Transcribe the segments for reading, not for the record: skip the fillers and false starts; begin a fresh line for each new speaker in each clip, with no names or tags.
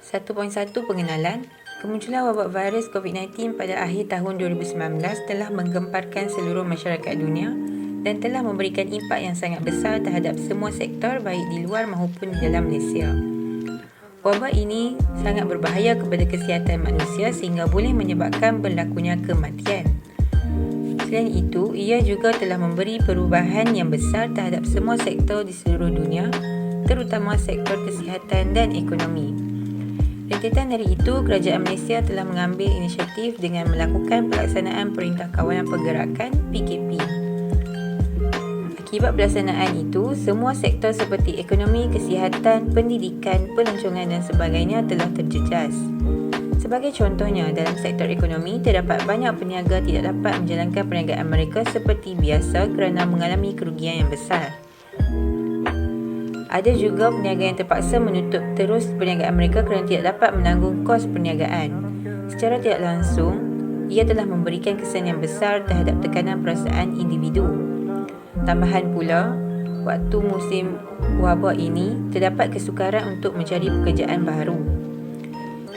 1.1 Pengenalan. Kemunculan wabak virus COVID-19 pada akhir tahun 2019 telah menggemparkan seluruh masyarakat dunia dan telah memberikan impak yang sangat besar terhadap semua sektor baik di luar maupun di dalam Malaysia. Wabak ini sangat berbahaya kepada kesihatan manusia sehingga boleh menyebabkan berlakunya kematian. Selain itu, ia juga telah memberi perubahan yang besar terhadap semua sektor di seluruh dunia, terutama sektor kesihatan dan ekonomi. Rentetan dari itu, Kerajaan Malaysia telah mengambil inisiatif dengan melakukan pelaksanaan Perintah Kawalan Pergerakan PKP. Akibat pelaksanaan itu, semua sektor seperti ekonomi, kesihatan, pendidikan, pelancongan dan sebagainya telah terjejas. Sebagai contohnya, dalam sektor ekonomi, terdapat banyak peniaga tidak dapat menjalankan perniagaan mereka seperti biasa kerana mengalami kerugian yang besar. Ada juga peniaga yang terpaksa menutup terus perniagaan mereka kerana tidak dapat menanggung kos perniagaan. Secara tidak langsung, ia telah memberikan kesan yang besar terhadap tekanan perasaan individu. Tambahan pula, waktu musim wabak ini, terdapat kesukaran untuk mencari pekerjaan baru.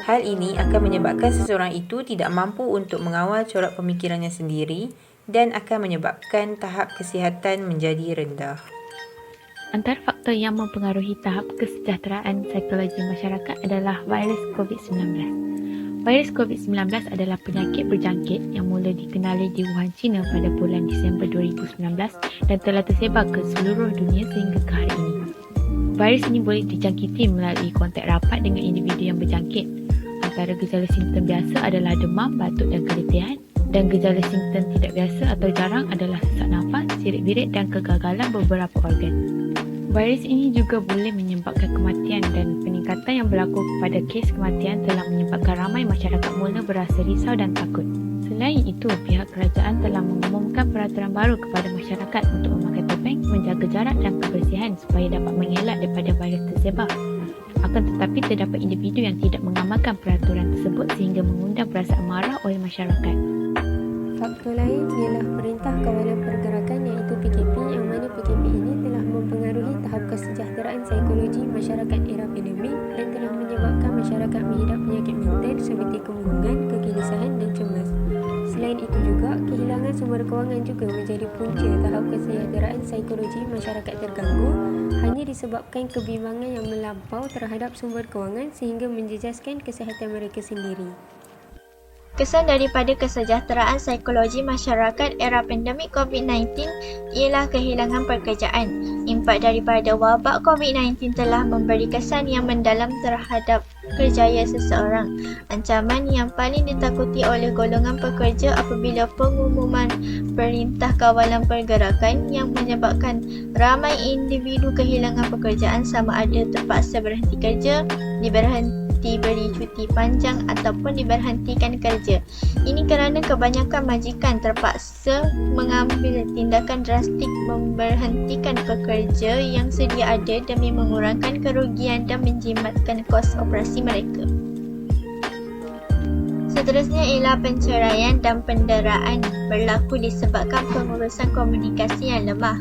Hal ini akan menyebabkan seseorang itu tidak mampu untuk mengawal corak pemikirannya sendiri dan akan menyebabkan tahap kesihatan menjadi rendah.
Antara faktor yang mempengaruhi tahap kesejahteraan psikologi masyarakat adalah virus COVID-19. Virus COVID-19 adalah penyakit berjangkit yang mula dikenali di Wuhan, China pada bulan Disember 2019 dan telah tersebar ke seluruh dunia sehingga ke hari ini. Virus ini boleh dijangkiti melalui kontak rapat dengan individu yang berjangkit. Antara gejala simptom biasa adalah demam, batuk dan keletihan, dan gejala simptom tidak biasa atau jarang adalah sesak nafas, sirit-birit dan kegagalan beberapa organ. Virus ini juga boleh menyebabkan kematian dan peningkatan yang berlaku pada kes kematian telah menyebabkan ramai masyarakat mula berasa risau dan takut. Selain itu, pihak kerajaan telah mengumumkan peraturan baru kepada masyarakat untuk memakai topeng, menjaga jarak dan kebersihan supaya dapat mengelak daripada virus tersebar. Akan tetapi terdapat individu yang tidak mengamalkan peraturan tersebut sehingga mengundang perasaan marah oleh masyarakat.
Faktor lain ialah Perintah Kawalan Pergerakan iaitu PKP yang mana PKP ini telah mempengaruhi tahap kesejahteraan psikologi masyarakat era pandemik dan telah menyebabkan masyarakat menghidap penyakit mental seperti kemurungan, kegelisahan dan cemas. Selain itu juga, kehilangan sumber kewangan juga menjadi punca tahap kesejahteraan psikologi masyarakat terganggu hanya disebabkan kebimbangan yang melampau terhadap sumber kewangan sehingga menjejaskan kesihatan mereka sendiri.
Kesan daripada kesejahteraan psikologi masyarakat era pandemik COVID-19 ialah kehilangan pekerjaan. Impak daripada wabak COVID-19 telah memberi kesan yang mendalam terhadap kerjaya seseorang. Ancaman yang paling ditakuti oleh golongan pekerja apabila pengumuman Perintah Kawalan Pergerakan yang menyebabkan ramai individu kehilangan pekerjaan sama ada terpaksa berhenti kerja, diberi cuti panjang ataupun diberhentikan kerja. Ini kerana kebanyakan majikan terpaksa mengambil tindakan drastik memberhentikan pekerja yang sedia ada demi mengurangkan kerugian dan menjimatkan kos operasi mereka. Seterusnya ialah penceraian dan penderaan berlaku disebabkan pengurusan komunikasi yang lemah.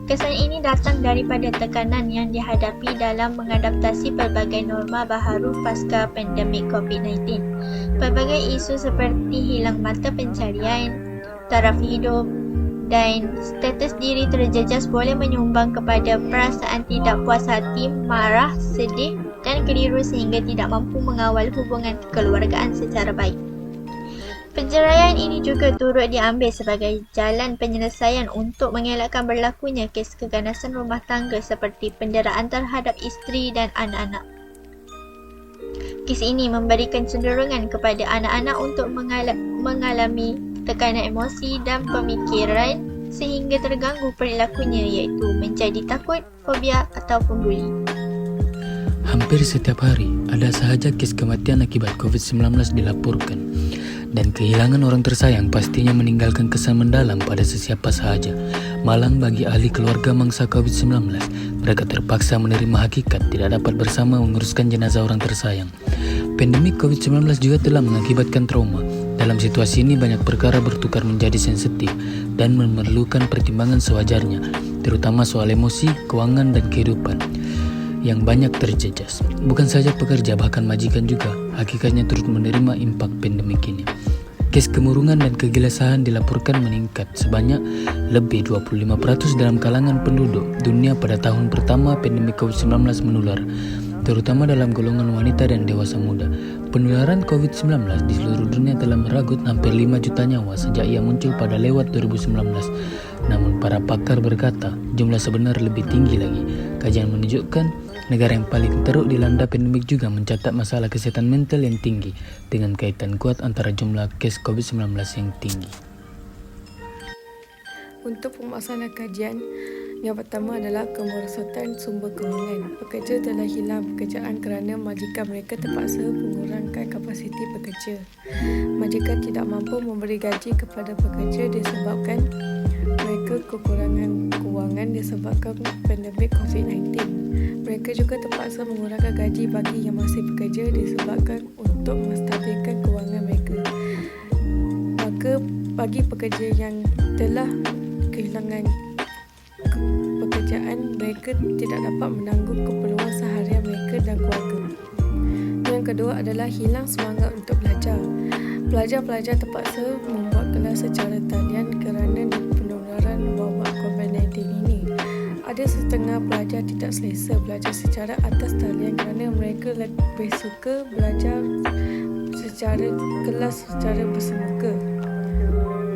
Kesan ini datang daripada tekanan yang dihadapi dalam mengadaptasi pelbagai norma baharu pasca pandemik COVID-19. Pelbagai isu seperti hilang mata pencarian, taraf hidup dan status diri terjejas boleh menyumbang kepada perasaan tidak puas hati, marah, sedih dan keliru sehingga tidak mampu mengawal hubungan kekeluargaan secara baik. Penceraian ini juga turut diambil sebagai jalan penyelesaian untuk mengelakkan berlakunya kes keganasan rumah tangga seperti penderaan terhadap isteri dan anak-anak. Kes ini memberi kecenderungan kepada anak-anak untuk mengalami tekanan emosi dan pemikiran sehingga terganggu perilakunya iaitu menjadi takut, fobia ataupun buli.
Hampir setiap hari ada sahaja kes kematian akibat COVID-19 dilaporkan. Dan kehilangan orang tersayang pastinya meninggalkan kesan mendalam pada sesiapa sahaja. Malang bagi ahli keluarga mangsa COVID-19, mereka terpaksa menerima hakikat tidak dapat bersama menguruskan jenazah orang tersayang. Pandemik COVID-19 juga telah mengakibatkan trauma. Dalam situasi ini banyak perkara bertukar menjadi sensitif dan memerlukan pertimbangan sewajarnya, terutama soal emosi, keuangan dan kehidupan. yang banyak terjejas. Bukan saja pekerja, bahkan majikan juga hakikatnya turut menerima impak pandemik ini. Kes kemurungan dan kegelisahan dilaporkan meningkat sebanyak lebih 25% dalam kalangan penduduk dunia pada tahun pertama pandemi COVID-19 menular, terutama dalam golongan wanita dan dewasa muda. Penularan COVID-19 di seluruh dunia telah meragut hampir 5 juta nyawa sejak ia muncul pada lewat 2019. Namun para pakar berkata jumlah sebenar lebih tinggi lagi. Kajian menunjukkan negara yang paling teruk dilanda pandemik juga mencatat masalah kesehatan mental yang tinggi dengan kaitan kuat antara jumlah kes COVID-19 yang tinggi.
Untuk pemasalah kajian, yang pertama adalah kemerosotan sumber kewangan. Pekerja telah hilang pekerjaan kerana majikan mereka terpaksa mengurangkan kapasiti pekerja. Majikan tidak mampu memberi gaji kepada pekerja disebabkan mereka kekurangan kewangan disebabkan pandemik COVID-19. Mereka juga terpaksa mengurangkan gaji bagi yang masih bekerja disebabkan untuk menstabilkan kewangan mereka. Maka bagi pekerja yang telah kehilangan pekerjaan, mereka tidak dapat menanggung keperluan seharian mereka dan keluarga. Yang kedua adalah hilang semangat untuk belajar. Pelajar-pelajar terpaksa membuat kelas secara talian kerana penularan wabak COVID-19 ini. Ada setengah pelajar tidak selesa belajar secara atas talian kerana mereka lebih suka belajar secara kelas secara bersemuka.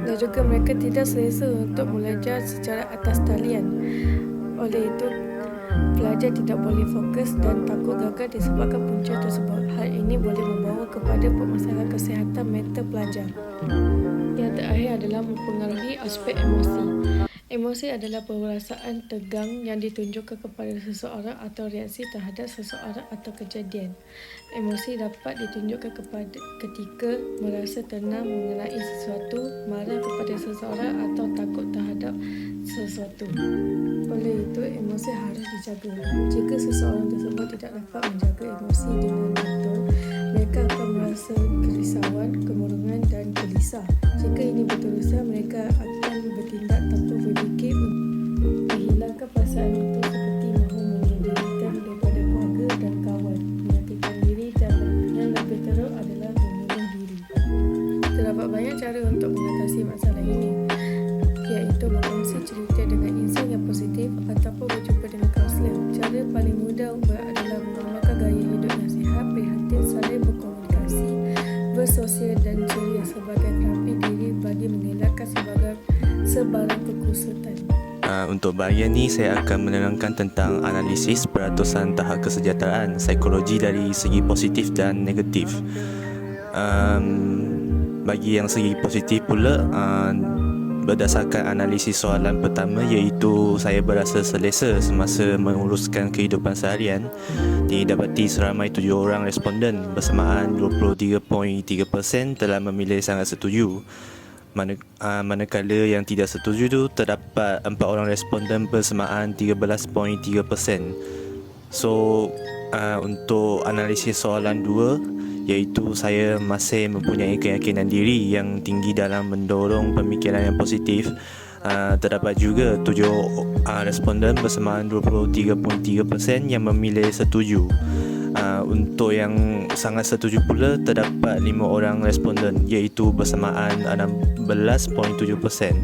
Dan juga mereka tidak selesa untuk belajar secara atas talian. Oleh itu, pelajar tidak boleh fokus dan takut gagal disebabkan punca tersebut. Hal ini boleh membawa kepada permasalahan kesihatan mental pelajar. Yang terakhir adalah mempengaruhi aspek emosi. Emosi adalah perasaan tegang yang ditunjukkan kepada seseorang atau reaksi terhadap seseorang atau kejadian. Emosi dapat ditunjukkan ketika merasa tenang mengenai sesuatu, marah kepada seseorang atau takut terhadap sesuatu. Oleh itu, emosi harus dijaga. Jika seseorang tersebut tidak dapat menjaga emosi dengan betul, mereka akan merasa kerisauan, kemurungan dan gelisah. Jika ini berterusan, mereka akan bertindak tanpa berfikir untuk menghilangkan perasaan itu seperti mahu menyendirikan daripada keluarga dan kawan, menyakitkan diri dan yang lebih teruk adalah membunuh diri. Terdapat banyak cara untuk mengatasi masalah ini, iaitu berkongsi cerita dengan insan yang positif ataupun berjumpa dengan kaunselor. Cara paling mudah adalah mengamalkan gaya hidup yang sihat, prihatin, saling berkomunikasi, bersosial dan ceria sebagai terapi diri bagi mengelakkan sebarang kekusutan.
Untuk bahagian ni saya akan menerangkan tentang analisis peratusan tahap kesejahteraan psikologi dari segi positif dan negatif. Bagi yang segi positif pula, berdasarkan analisis soalan pertama, iaitu saya berasa selesa semasa menguruskan kehidupan seharian, didapati seramai 7 orang responden bersamaan 23.3% telah memilih sangat setuju. Manakala yang tidak setuju tu terdapat 4 orang responden bersamaan 13.3%. So untuk analisis soalan 2, iaitu saya masih mempunyai keyakinan diri yang tinggi dalam mendorong pemikiran yang positif, terdapat juga 7 responden bersamaan 23.3% yang memilih setuju. Untuk yang sangat setuju pula terdapat 5 orang responden, iaitu bersamaan 16.7%.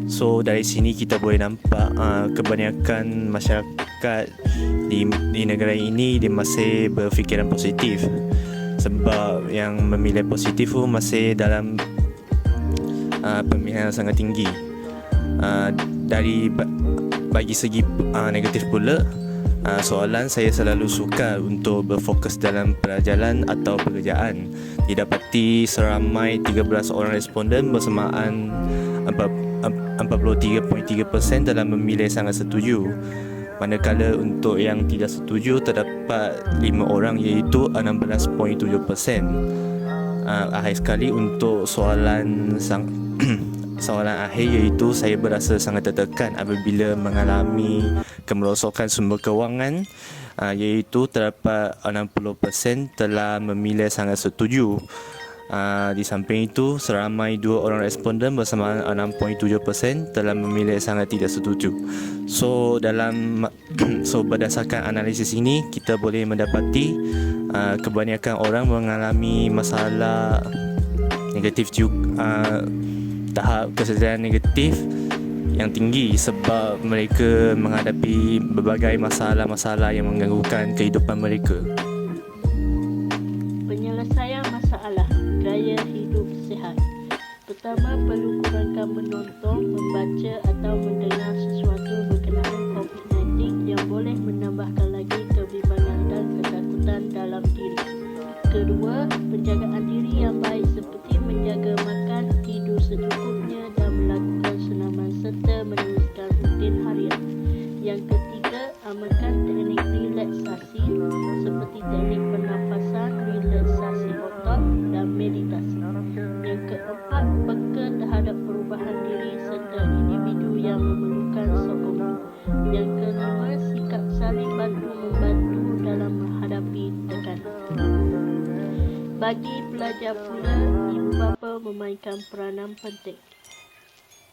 So dari sini kita boleh nampak kebanyakan masyarakat di negara ini dia masih berfikiran positif. Sebab yang memilih positif tu masih dalam pemilihan yang sangat tinggi. Bagi segi negatif pula, soalan saya selalu suka untuk berfokus dalam pelajaran atau pekerjaan. Didapati seramai 13 orang responden bersamaan 43.3% dalam memilih sangat setuju. Manakala untuk yang tidak setuju terdapat 5 orang, iaitu 16.7%. Akhir sekali untuk soalan soalan akhir, iaitu saya berasa sangat tertekan apabila mengalami kemerosokan sumber kewangan, iaitu terdapat 60% telah memilih sangat setuju. Di samping itu, seramai 2 orang responden bersama 6.7% telah memilih sangat tidak setuju. So berdasarkan analisis ini, kita boleh mendapati kebanyakan orang mengalami masalah negatif juga, tahap kesedaran negatif yang tinggi sebab mereka menghadapi berbagai masalah-masalah yang mengganggukan kehidupan mereka.
Penyelesaian masalah gaya hidup sihat. Pertama, perlu kurangkan menonton, membaca atau mendengar sesuatu berkenaan COVID-19 yang boleh menambahkan lagi kebimbangan dan ketakutan dalam diri. Kedua, penjagaan diri yang baik seperti menjaga makan, tidur secukupnya dan melakukan senaman serta meneruskan rutin harian. Yang ketiga, amalkan teknik relaksasi seperti teknik pernafasan, relaksasi otot dan meditasi. Yang keempat, peka terhadap perubahan diri serta individu yang memerlukan sokongan. Yang kelima, sikap saling bantu-membantu dalam menghadapi tekanan. Bagi pelajar pula, ibu bapa memainkan peranan penting.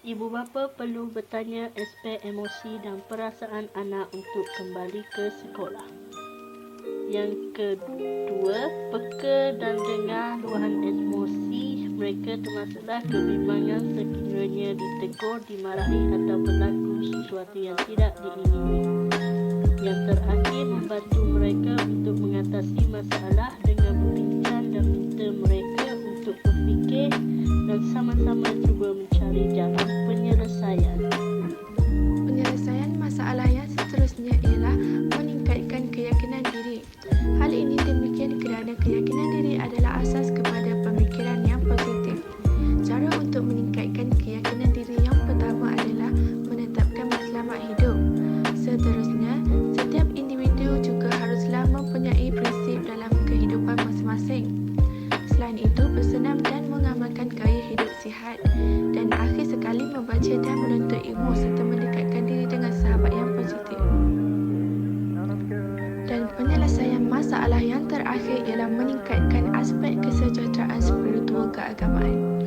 Ibu bapa perlu bertanya aspek emosi dan perasaan anak untuk kembali ke sekolah. Yang kedua, peka dan dengar luahan emosi mereka termasuklah kebimbangan sekiranya ditegur, dimarahi atau berlaku sesuatu yang tidak diingini. Yang terakhir, membantu mereka untuk mengatasi masalah dengan berbincang dan minta mereka untuk berfikir dan sama-sama cuba mencari jalan penyelesaian.
Penyelesaian masalah yang seterusnya ialah meningkatkan keyakinan diri. Hal ini demikian kerana keyakinan diri adalah asas kepada pemikiran yang positif. Cara untuk meningkatkan keyakinan diri yang pertama adalah menetapkan matlamat hidup. Seterusnya, setiap individu juga haruslah mempunyai prinsip dalam kehidupan masing-masing. Selain itu, bersenam dan mengamalkan gaya hidup sihat. Dan akhir sekali, membaca dan menuntut ilmu serta mendekatkan diri dengan sahabat yang positif. Dan penyelesaian masalah yang terakhir ialah meningkatkan aspek kesejahteraan spiritual keagamaan.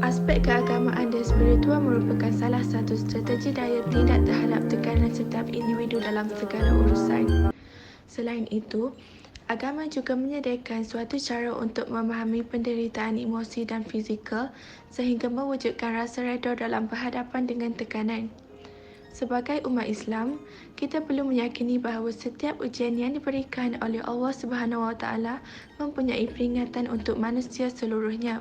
Aspek keagamaan dan spiritual merupakan salah satu strategi daya tindak terhadap tekanan setiap individu dalam segala urusan. Selain itu, agama juga menyediakan suatu cara untuk memahami penderitaan emosi dan fizikal sehingga mewujudkan rasa redha dalam berhadapan dengan tekanan. Sebagai umat Islam, kita perlu meyakini bahawa setiap ujian yang diberikan oleh Allah SWT mempunyai peringatan untuk manusia seluruhnya.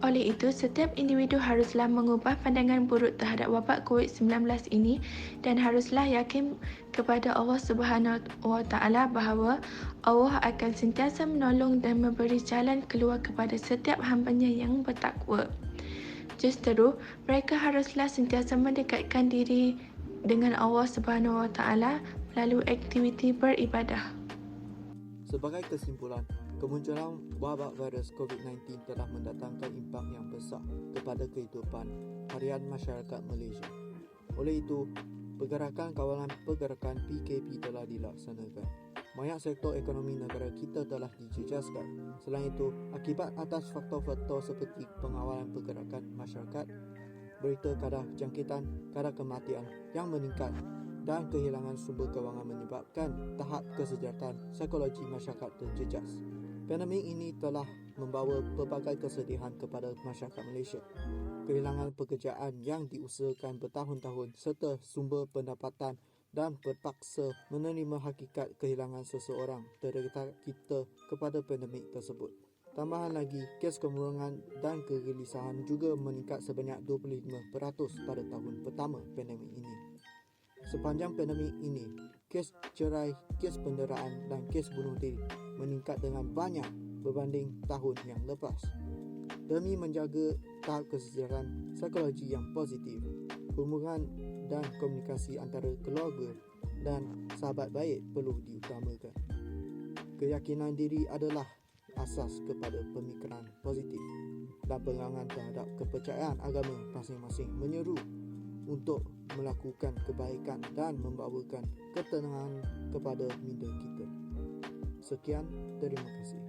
Oleh itu, setiap individu haruslah mengubah pandangan buruk terhadap wabak COVID-19 ini dan haruslah yakin kepada Allah SWT bahawa Allah akan sentiasa menolong dan memberi jalan keluar kepada setiap hamba-Nya yang bertakwa. Justeru, mereka haruslah sentiasa mendekatkan diri dengan Allah SWT melalui aktiviti beribadah.
Sebagai kesimpulan, kemunculan wabak virus COVID-19 telah mendatangkan impak yang besar kepada kehidupan harian masyarakat Malaysia. Oleh itu, pergerakan kawalan pergerakan PKP telah dilaksanakan. Banyak sektor ekonomi negara kita telah dijejaskan. Selain itu, akibat atas faktor-faktor seperti pengawalan pergerakan masyarakat, berita kadar jangkitan, kadar kematian yang meningkat dan kehilangan sumber kewangan menyebabkan tahap kesejahteraan psikologi masyarakat terjejas. Pandemik ini telah membawa pelbagai kesedihan kepada masyarakat Malaysia. Kehilangan pekerjaan yang diusahakan bertahun-tahun serta sumber pendapatan dan terpaksa menerima hakikat kehilangan seseorang terdekat kita kepada pandemik tersebut. Tambahan lagi, kes kemurungan dan kegelisahan juga meningkat sebanyak 25% pada tahun pertama pandemik ini. Sepanjang pandemik ini, kes cerai, kes penderaan dan kes bunuh diri meningkat dengan banyak berbanding tahun yang lepas. Demi menjaga tahap kesejahteraan psikologi yang positif, hubungan dan komunikasi antara keluarga dan sahabat baik perlu diutamakan. Keyakinan diri adalah asas kepada pemikiran positif dan pegangan terhadap kepercayaan agama masing-masing menyeru untuk melakukan kebaikan dan membawakan ketenangan kepada minda kita. Sekian, terima kasih.